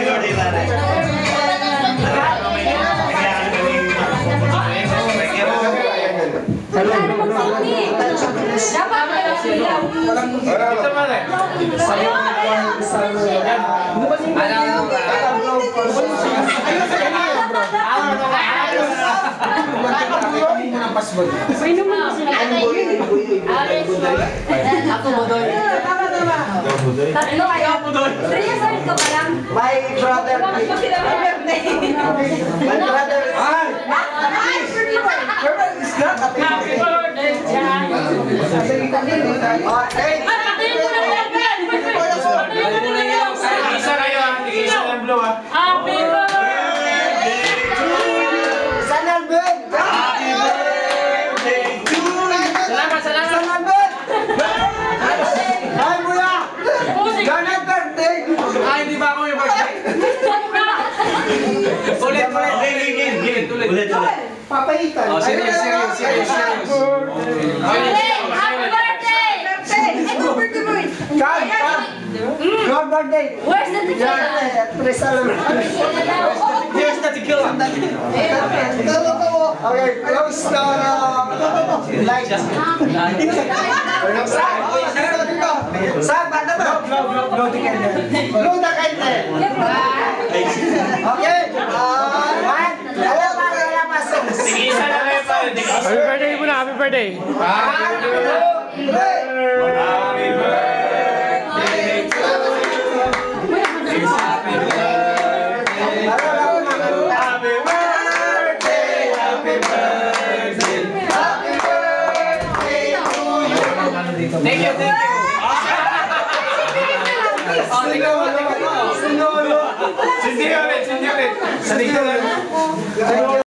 birthday, pare. Ako Budoy. Tatlo kayo. 3 years old ka pa lang. My brother. My brother. Happy birthday, Chan. Isa kayo ah. Isa ng blue ah. Happy birthday. Sanal Ben. Happy birthday to you. Salamat, salamat. Sanal Ben. Ay, Buya. Ganang birthday. Ay, hindi ba ako yung birthday? Ulit. Ulit. Papaitan. Oh, serious. Happy birthday. God birthday. Where's the tequila? Here's the tequila. Okay, close the light. Saan? Banda ba? Blow the candle. Blow the candle. Okay. Wala pa. Sige, isa na kayo pa. Happy birthday muna, happy birthday. Happy birthday to you. Happy birthday. Happy birthday. Happy birthday. Happy birthday to you. Thank you. Sindi ulit. Sa likod.